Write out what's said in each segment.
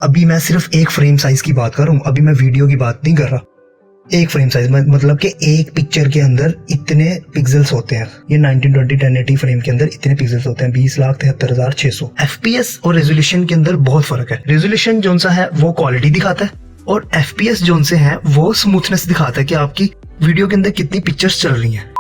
अभी मैं सिर्फ एक फ्रेम साइज की बात कर रहा हूँ, अभी मैं वीडियो की बात नहीं कर रहा। एक फ्रेम साइज मतलब कि एक पिक्चर के अंदर इतने पिक्सल्स होते हैं। ये 1920 1080 फ्रेम के अंदर इतने पिक्सल्स होते हैं 20,73,600। एफपीएस और रेजोल्यूशन के अंदर बहुत फर्क है। रेजोल्यूशन जोन सा है वो क्वालिटी दिखाता है और एफपीएस जोन से है वो स्मूथनेस दिखाता है कि आपकी वीडियो के अंदर कितनी पिक्चर्स चल रही हैं।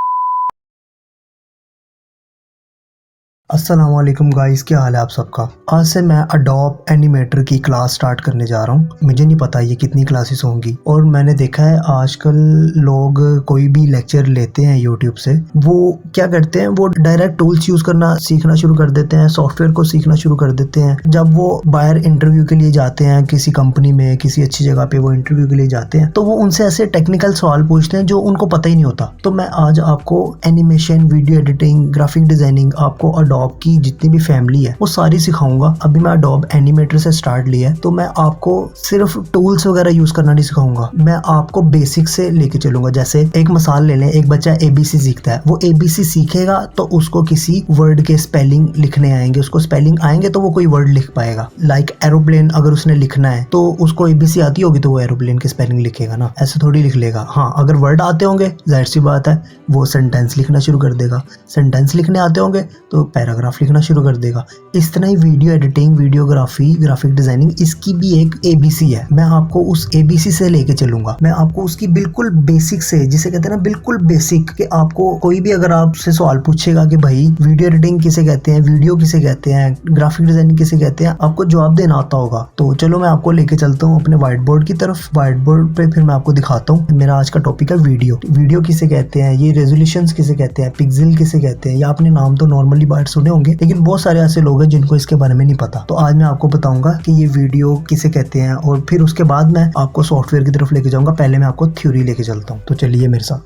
अस्सलाम वालेकुम गाइस, क्या हाल है आप सबका। आज से मैं अडोब एनिमेटर की क्लास स्टार्ट करने जा रहा हूँ। मुझे नहीं पता ये कितनी क्लासेस होंगी और मैंने देखा है आजकल लोग कोई भी लेक्चर लेते हैं यूट्यूब से, वो क्या करते हैं, वो डायरेक्ट टूल्स यूज करना सीखना शुरू कर देते हैं, सॉफ्टवेयर को सीखना शुरू कर देते हैं। जब वो बाहर इंटरव्यू के लिए जाते हैं, किसी कंपनी में किसी अच्छी जगह पे वो इंटरव्यू के लिए जाते हैं, तो वो उनसे ऐसे टेक्निकल सवाल पूछते हैं जो उनको पता ही नहीं होता। तो मैं आज आपको animation, video editing, graphic designing, आपको अडोब की जितनी भी फैमिली है वो सारी सिखाऊंगा। अभी मैं अडोब एनिमेटर से स्टार्ट लिया है, तो मैं आपको सिर्फ टूल्स वगैरह यूज करना नहीं सिखाऊंगा, मैं आपको बेसिक से लेके चलूंगा। जैसे एक मिसाल ले लें, एक बच्चा एबीसी सीखता है, वो एबीसी सीखेगा तो उसको किसी वर्ड के स्पेलिंग लिखने आएंगे, उसको स्पेलिंग आएंगे तो वो कोई वर्ड लिख पाएगा। लाइक एरोप्लेन अगर उसने लिखना है तो उसको एबीसी आती होगी तो वो एरोप्लेन की स्पेलिंग लिखेगा ना, ऐसे थोड़ी लिख लेगा। हाँ, अगर वर्ड आते होंगे जाहिर सी बात है वो सेंटेंस लिखना शुरू कर देगा, सेंटेंस लिखने आते होंगे तो पैराग्राफ लिखना शुरू कर देगा। इस तरह ही video editing, videography, graphic designing, इसकी भी एक एबीसी है। मैं आपको उस एबीसी से लेके चलूंगा, मैं आपको उसकी बिल्कुल बेसिक से, जिसे कहते हैं ना बिल्कुल बेसिक, कि आपको कोई भी अगर आपसे सवाल पूछेगा कि भाई वीडियो एडिटिंग किसे कहते हैं, वीडियो किसे कहते हैं, ग्राफिक डिजाइनिंग किसे कहते हैं, आपको जवाब देना आता होगा। तो चलो मैं आपको लेके चलता हूँ अपने व्हाइट बोर्ड की तरफ। व्हाइट बोर्ड पे फिर मैं आपको दिखाता हूँ। मेरा आज का टॉपिक है वीडियो। वीडियो किसे कहते हैं, ये रेजोल्यूशन किसे कहते हैं, पिक्सल किसे कहते हैं, या आपने नाम तो नॉर्मली बाहर सुने होंगे, लेकिन बहुत सारे ऐसे लोग हैं जिनको इसके बारे में नहीं पता। तो आज मैं आपको बताऊंगा कि ये वीडियो किसे कहते हैं और फिर उसके बाद मैं आपको सॉफ्टवेयर की तरफ लेके जाऊंगा। पहले मैं आपको थ्योरी लेके चलता हूँ, तो चलिए मेरे साथ।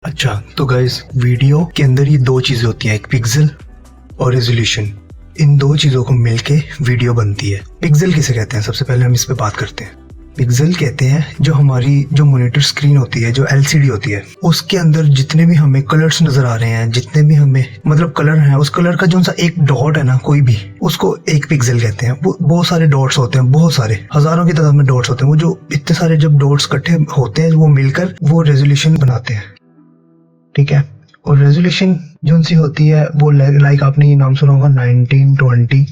अच्छा, तो गाइस वीडियो के अंदर ये दो चीजें होती हैं, एक पिक्सल और रेजोल्यूशन। इन दो चीजों को मिलके वीडियो बनती है। पिक्सल किसे कहते हैं, सबसे पहले हम इस पे बात करते हैं। पिक्सल कहते हैं जो हमारी जो मॉनिटर स्क्रीन होती है, जो एलसीडी होती है, उसके अंदर जितने भी हमें कलर्स नजर आ रहे हैं, जितने भी हमें मतलब कलर हैं, उस कलर का जो सा एक डॉट है ना, कोई भी, उसको एक पिक्सल कहते हैं। वो बहुत सारे डॉट्स होते हैं, बहुत सारे हजारों की तादाद में डॉट्स होते हैं। वो जो इतने सारे जब डॉट्स इकट्ठे होते हैं वो मिलकर वो रेजोल्यूशन बनाते हैं, ठीक है। और रेजोल्यूशन जो सी होती है वो लाइक आपने ये नाम सुना होगा 1920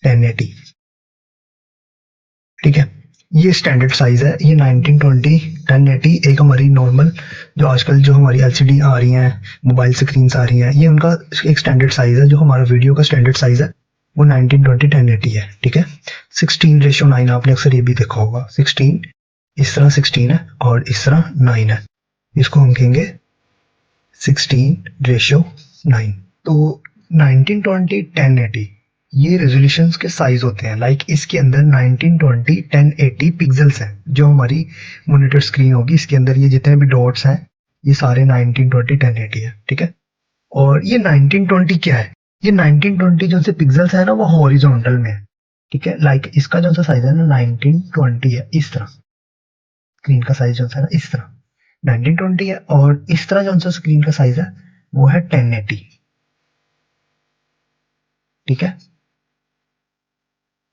1080, ठीक है। ये स्टैंडर्ड साइज है, ये 1920 1080 एक हमारी नॉर्मल जो आजकल जो हमारी एलसीडी आ रही हैं, मोबाइल स्क्रीन आ रही हैं, ये उनका एक स्टैंडर्ड साइज है। जो हमारा वीडियो का स्टैंडर्ड साइज है वो 1920 1080 है, ठीक है। 16:9 आपने अक्सर ये भी देखा होगा। 16 इस तरह 16 है और इस तरह 9 है, इसको हम कहेंगे 16:9। तो 1920 1080 ये रेजोल्यूशंस के साइज होते हैं। लाइक इसके अंदर 1920 1080 पिक्सल्स हैं। जो हमारी मॉनिटर स्क्रीन होगी इसके अंदर ये जितने भी डॉट्स हैं ये सारे 1920 1080 है, ठीक है। और ये 1920 क्या है, ये 1920 जो से पिक्सल्स है ना वो हॉरिजॉन्टल में है, ठीक है। लाइक इसका जो सा साइज है ना 1920 है, इस तरह स्क्रीन का साइज जो है ना इस तरह 1920 है, और इस तरह जो सा स्क्रीन का साइज है वो है 1080, ठीक है।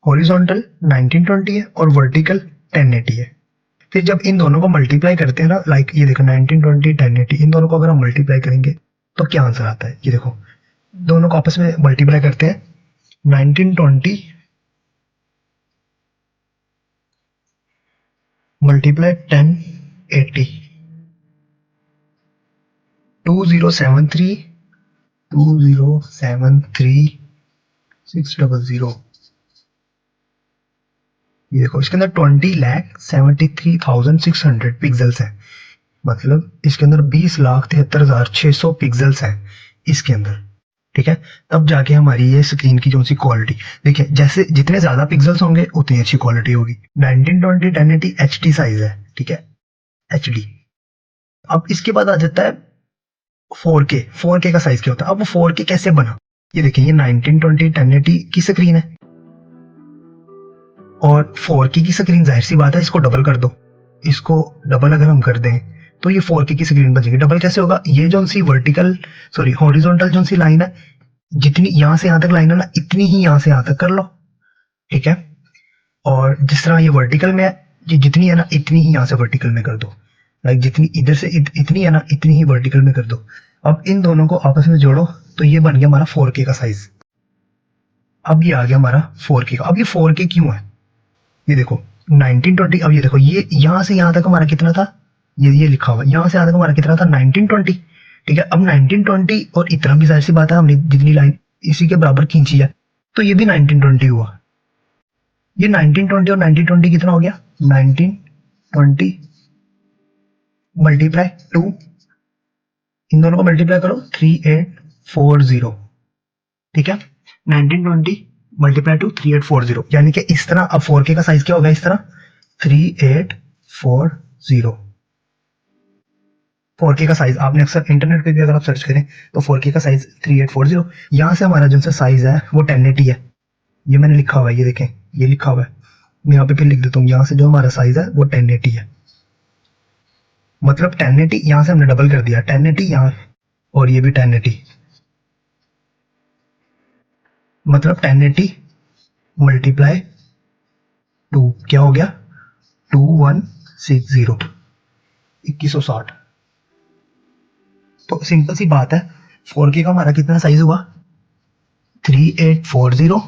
हॉरिजॉन्टल 1920 है और वर्टिकल 1080 है। फिर जब इन दोनों को मल्टीप्लाई करते हैं ना, लाइक ये देखो 1920 1080, इन दोनों को अगर हम मल्टीप्लाई करेंगे तो क्या आंसर आता है, ये देखो दोनों को आपस में मल्टीप्लाई करते हैं। 1920 मल्टीप्लाई 1080, 2073 600। ये देखो इसके अंदर 20,73,600 पिक्सल्स हैं, मतलब इसके अंदर 20,73,600 पिक्सल्स हैं इसके अंदर, ठीक है। तब जाके हमारी ये स्क्रीन की जो सी क्वालिटी, देखिए जैसे जितने ज्यादा पिक्सल्स होंगे उतनी अच्छी क्वालिटी होगी। 1920 1080 एचडी साइज है, ठीक है, एचडी। अब इसके बाद आ जाता है 4K। 4K का साइज क्या होता है, अब वो 4K कैसे बना, ये देखिए ये 1920 1080 की स्क्रीन है और 4K की स्क्रीन, जाहिर सी बात है इसको डबल कर दो। इसको डबल अगर हम कर दें तो ये 4K की स्क्रीन बन जाएगी। डबल कैसे होगा, ये जो सी वर्टिकल सॉरी हॉरिजॉन्टल जो सी लाइन है जितनी यहाँ से यहाँ तक लाइन है ना, इतनी ही यहाँ से यहाँ तक कर लो, ठीक है। और जिस तरह ये वर्टिकल में है, ये जितनी है ना इतनी ही यहाँ से वर्टिकल में कर दो। लाइक जितनी इधर से इतनी है ना, इतनी ही वर्टिकल में कर दो। अब इन दोनों को आपस में जोड़ो तो ये बन गया हमारा 4K का साइज। अब ये आ गया हमारा 4K का। अब ये 4K क्यों है, ये देखो 1920। अब ये देखो, ये यहाँ से यहाँ तक हमारा कितना था, ये लिखा हुआ है, यहाँ से यहाँ तक हमारा कितना था 1920, ठीक है। अब 1920 और इतना भी जाहिर सी बात है, हमने जितनी लाइन इसी के बराबर खींची है तो ये भी 1920 हुआ। ये 1920 और 1920 कितना हो गया, 1920 मल्टीप्लाई 2, इन दोनों को मल्टीप्लाई करो 3840, ठीक है। 1920 मल्टीप्लाई टू 3840, यानी कि इस तरह। अब 4K का साइज क्या होगा, इस तरह 3840। 4K का साइज आपने अक्सर इंटरनेट पे भी अगर आप सर्च करें तो 4K का साइज 3840। यहाँ से हमारा जो सा साइज है वो 1080 है, ये मैंने लिखा हुआ है, ये देखें ये लिखा हुआ है। मैं यहाँ पे फिर लिख देता हूँ, यहाँ से जो हमारा साइज है वो 1080 है। मतलब 1080 यहाँ से हमने डबल कर दिया, 1080 यहाँ और ये भी 1080, मतलब 1080 मल्टीप्लाई 2 क्या हो गया 2160, 2160। तो सिंपल सी बात है, 4K का हमारा कितना साइज हुआ 3840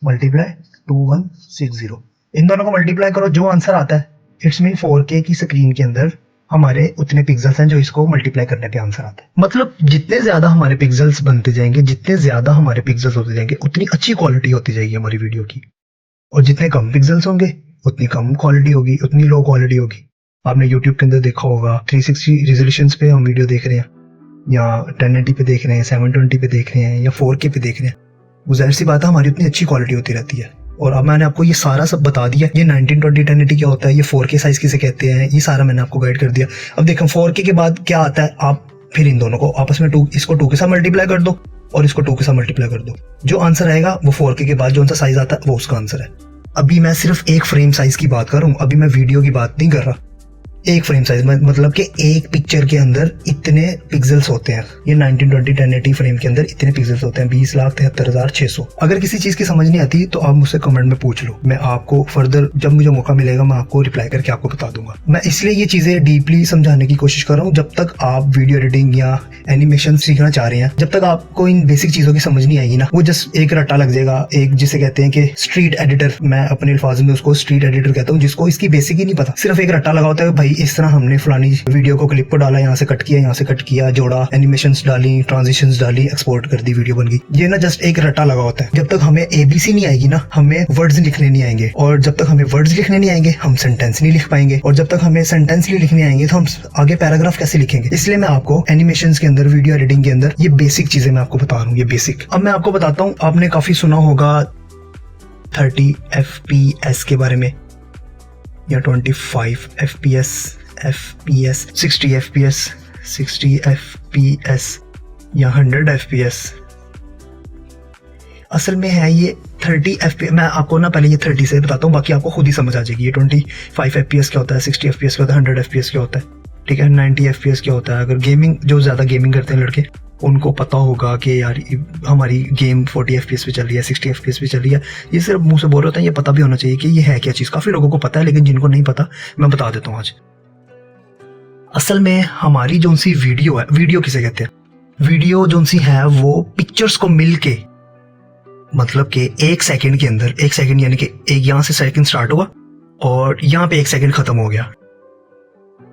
मल्टीप्लाई 2160। इन दोनों को मल्टीप्लाई करो, जो आंसर आता है इट्स मीन 4K की स्क्रीन के अंदर हमारे उतने पिक्सल्स हैं जो इसको मल्टीप्लाई करने पे आंसर आता है। मतलब जितने ज्यादा हमारे पिक्सल्स बनते जाएंगे, जितने ज्यादा हमारे पिक्सल्स होते जाएंगे, उतनी अच्छी क्वालिटी होती जाएगी हमारी वीडियो की। और जितने कम पिक्सल्स होंगे उतनी कम क्वालिटी होगी, उतनी लो क्वालिटी होगी। आपने यूट्यूब के अंदर देखा होगा 360 रेजोल्यूशन पे हम वीडियो देख रहे हैं, या 1080 पे देख रहे हैं, 720 पे देख रहे हैं, या 4K पे देख रहे हैं, वो जाहिर सी बात है हमारी उतनी अच्छी क्वालिटी होती रहती है। और अब मैंने आपको ये सारा सब बता दिया, ये 1920 1080 क्या होता है, ये 4K साइज किसे कहते हैं, ये सारा मैंने आपको गाइड कर दिया। अब देखो 4K के बाद क्या आता है, आप फिर इन दोनों को आपस में इसको 2 के साथ मल्टीप्लाई कर दो और इसको 2 के साथ मल्टीप्लाई कर दो। जो आंसर आएगा वो 4K के बाद जो सा साइज आता है वो उसका आंसर है। अभी मैं सिर्फ एक फ्रेम साइज की बात कर रहा हूँ, अभी मैं वीडियो की बात नहीं कर रहा। एक फ्रेम साइज मतलब कि एक पिक्चर के अंदर इतने पिक्सल्स होते हैं, ये 1920 1080 फ्रेम के अंदर इतने पिक्सल्स होते हैं 20,73,600। अगर किसी चीज की समझ नहीं आती तो आप मुझसे कमेंट में पूछ लो, मैं आपको फर्दर जब मुझे मौका मिलेगा मैं आपको रिप्लाई करके आपको बता दूंगा। मैं इसलिए ये चीजें डीपली समझाने की कोशिश कर रहा हूँ। जब तक आप वीडियो एडिटिंग या एनिमेशन सीखना चाह रहे हैं, जब तक आपको इन बेसिक चीजों की समझ नहीं आएगी ना, वो जस्ट एक रट्टा लग जाएगा, एक जिसे कहते हैं कि स्ट्रीट एडिटर, मैं अपने अल्फाज में उसको स्ट्रीट एडिटर कहता हूँ, जिसको इसकी बेसिक ही नहीं पता, सिर्फ एक रट्टा लगा होता है भाई इस तरह हमने फलानी वीडियो को क्लिप को डाला, यहाँ से कट किया, यहाँ से कट किया, जोड़ा, एनिमेशंस डाली, ट्रांजिशंस डाली, एक्सपोर्ट कर दी, वीडियो बन गई। ये ना जस्ट एक रट्टा लगा होता है। जब तक हमें ABC नहीं आएगी ना, हमें वर्ड्स लिखने नहीं आएंगे, और जब तक हमें वर्ड्स लिखने नहीं आएंगे हम सेंटेंस नहीं लिख पाएंगे, और जब तक हमें सेंटेंस नहीं लिखने आएंगे तो हम आगे पैराग्राफ कैसे लिखेंगे। इसलिए मैं आपको एनिमेशंस के अंदर, वीडियो एडिटिंग के अंदर ये बेसिक चीजें मैं आपको बता रहा हूँ, ये बेसिक। अब मैं आपको बताता हूँ, आपने काफी सुना होगा 30 FPS के बारे में, या 25 FPS, 60 FPS, 60 FPS या 100 FPS। असल में है ये 30 FPS। मैं आपको ना पहले ये 30 से बताता हूँ, बाकी आपको खुद ही समझ आ जाएगी। ये 25 FPS क्या होता है, 60 FPS क्या होता है, 100 FPS क्या होता है, ठीक है, 90 FPS क्या होता है। अगर गेमिंग, जो ज़्यादा गेमिंग करते हैं लड़के, उनको पता होगा कि यार हमारी गेम 40 FPS पे चल रही है, 60 FPS पे चल रही है। ये सिर्फ मुंह से बोल रहे होते हैं, ये पता भी होना चाहिए कि ये है क्या चीज़। काफ़ी लोगों को पता है, लेकिन जिनको नहीं पता मैं बता देता हूँ आज। असल में हमारी जो सी वीडियो है, वीडियो किसे कहते हैं, वीडियो जो सी है वो पिक्चर्स को मिलके, मतलब कि 1 सेकंड के अंदर, 1 सेकंड यानी कि एक यहाँ से सेकंड स्टार्ट हुआ और यहाँ पे 1 सेकंड खत्म हो गया।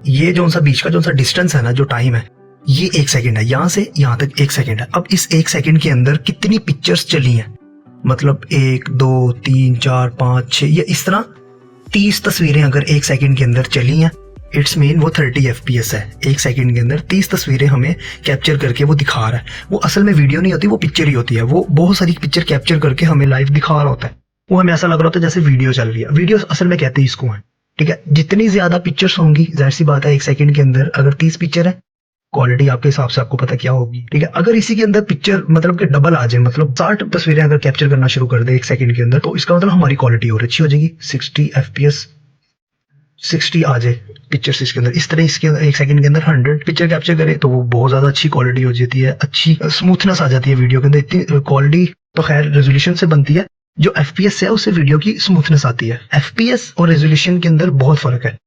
ये जो सा बीच का जो सा डिस्टेंस है ना, जो टाइम है, ये 1 सेकंड है, यहाँ से यहाँ तक 1 सेकंड है। अब इस 1 सेकंड के अंदर कितनी पिक्चर्स चली हैं, मतलब 1 2 3 4 5 6, ये इस तरह 30 तस्वीरें अगर 1 सेकंड के अंदर चली हैं, इट्स मीन वो 30 FPS है। 1 सेकंड के अंदर 30 तस्वीरें हमें कैप्चर करके वो दिखा रहा है। वो असल में वीडियो नहीं होती, वो पिक्चर ही होती है। वो बहुत सारी पिक्चर कैप्चर करके हमें लाइव दिखा रहा होता है। वो हमें ऐसा लग रहा होता है जैसे वीडियो चल रही है। वीडियो असल में कहते हैं इसको है, ठीक है। जितनी ज्यादा पिक्चर्स होंगी, जाहिर सी बात है 1 सेकंड के अंदर अगर 30 पिक्चर है, क्वालिटी आपके हिसाब से आपको पता क्या होगी, ठीक है। अगर इसी के अंदर पिक्चर मतलब कि डबल आ जाए, मतलब 60 तस्वीरें अगर कैप्चर करना शुरू कर दे 1 सेकंड के अंदर, तो इसका मतलब हमारी क्वालिटी और अच्छी हो जाएगी। 60 FPS 60 आ जाए पिक्चर्स इसके अंदर, इस तरह इसके अंदर 1 सेकंड के अंदर 100 पिक्चर कैप्चर करे तो वो बहुत ज्यादा अच्छी क्वालिटी हो जाती है, अच्छी स्मूथनेस आ जाती है वीडियो के अंदर। इतनी क्वालिटी तो खैर रेजोल्यूशन से बनती है, जो FPS है उससे वीडियो की स्मूथनेस आती है। FPS और रेजोल्यूशन के अंदर बहुत फर्क है।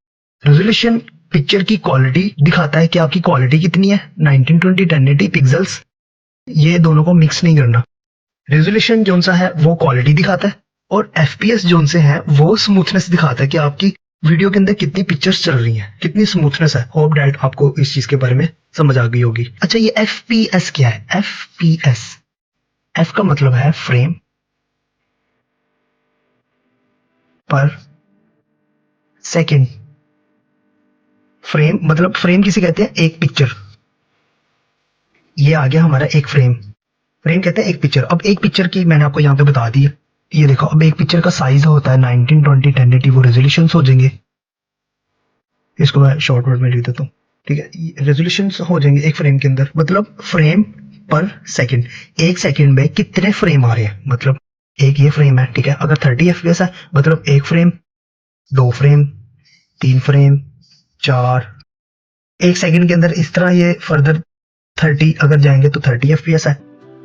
रेजोल्यूशन पिक्चर की क्वालिटी दिखाता है कि आपकी क्वालिटी कितनी है, 1920 1080 पिक्सल्स, ये दोनों को मिक्स नहीं करना। रेजोल्यूशन जोन सा है वो क्वालिटी दिखाता है, और FPS जोन से है वो स्मूथनेस दिखाता है कि आपकी वीडियो के अंदर कितनी पिक्चर्स चल रही हैं, कितनी स्मूथनेस है। होप डैट आपको इस चीज के बारे में समझ आ गई होगी। अच्छा, ये FPS क्या है? FPS, F का मतलब है फ्रेम पर सेकंड। फ्रेम मतलब फ्रेम किसे कहते हैं? एक पिक्चर। ये आ गया हमारा एक फ्रेम। फ्रेम कहते हैं एक पिक्चर। अब एक पिक्चर की मैंने आपको यहाँ पे बता दी है, ये देखो। अब एक पिक्चर का साइज होता है 1920 1080, वो रेजोल्यूशन हो जाएंगे। इसको मैं शॉर्ट वर्ड में लिख देता हूँ, ठीक है। रेजोल्यूशन हो जाएंगे एक फ्रेम के अंदर, मतलब फ्रेम पर सेकंड। एक सेकंड में कितने फ्रेम आ रहे हैं, मतलब एक ये फ्रेम है, ठीक है। अगर 30 FPS है मतलब एक फ्रेम, 2 फ्रेम, 3 फ्रेम, 4, एक सेकंड के अंदर। इस तरह ये फर्दर 30 अगर जाएंगे तो 30 FPS है,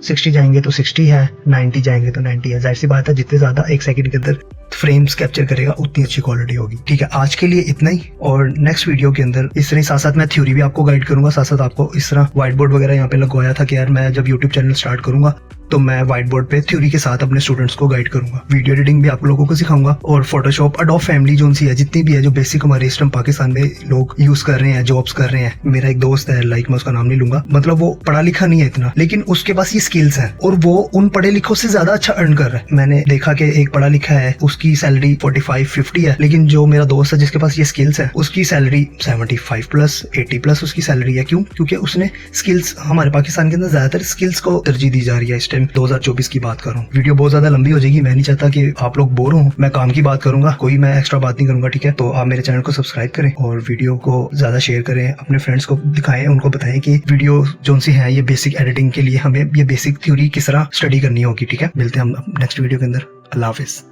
60 जाएंगे तो 60 है, 90 जाएंगे तो 90 है। जाहिर सी बात है, जितने ज्यादा एक सेकंड के अंदर फ्रेम्स कैप्चर करेगा उतनी अच्छी क्वालिटी होगी, ठीक है। आज के लिए इतना ही, और नेक्स्ट वीडियो के अंदर इस तरह साथ साथ मैं थ्योरी भी आपको गाइड करूंगा, साथ साथ आपको इस तरह व्हाइट बोर्ड वगैरह यहाँ पे लगवाया था कि यार मैं जब यूट्यूब चैनल स्टार्ट करूंगा तो मैं व्हाइट बोर्ड पे थ्योरी के साथ अपने स्टूडेंट्स को गाइड करूंगा। वीडियो एडिटिंग भी आप लोगों को सिखाऊंगा, और फोटोशॉप, अडोब फैमिली जो सी है, जितनी भी है जो बेसिक हमारे इस टाइम पाकिस्तान में लोग यूज कर रहे हैं, जॉब्स कर रहे हैं। मेरा एक दोस्त है, लाइक मैं उसका नाम नहीं लूंगा, मतलब वो पढ़ा लिखा नहीं है इतना, लेकिन उसके पास ये स्किल्स हैं और वो उन पढ़े लिखों से ज्यादा अच्छा अर्न कर रहा है। मैंने देखा कि एक पढ़ा लिखा है, उसकी सैलरी 45-50 है, लेकिन जो मेरा दोस्त है जिसके पास ये स्किल्स है, उसकी सैलरी 75+, 80+ उसकी सैलरी है। क्यों? क्योंकि उसने स्किल्स, हमारे पाकिस्तान के अंदर ज्यादातर स्किल्स को तरजीह दी जा रही है इस टाइम 2024 की बात कर रहा हूँ। वीडियो बहुत ज्यादा लंबी हो जाएगी, मैं नहीं चाहता कि आप लोग बोर हो। मैं काम की बात करूंगा, कोई मैं एक्स्ट्रा बात नहीं करूंगा, ठीक है। तो आप मेरे चैनल को सब्सक्राइब करें और वीडियो को ज्यादा शेयर करें, अपने फ्रेंड्स को दिखाएं, उनको बताएं कि वीडियो जो सी है ये बेसिक एडिटिंग के लिए हमें ये बेसिक थ्योरी किस तरह स्टडी करनी होगी, ठीक है। मिलते हैं हम नेक्स्ट वीडियो के अंदर। अल्लाह हाफिज।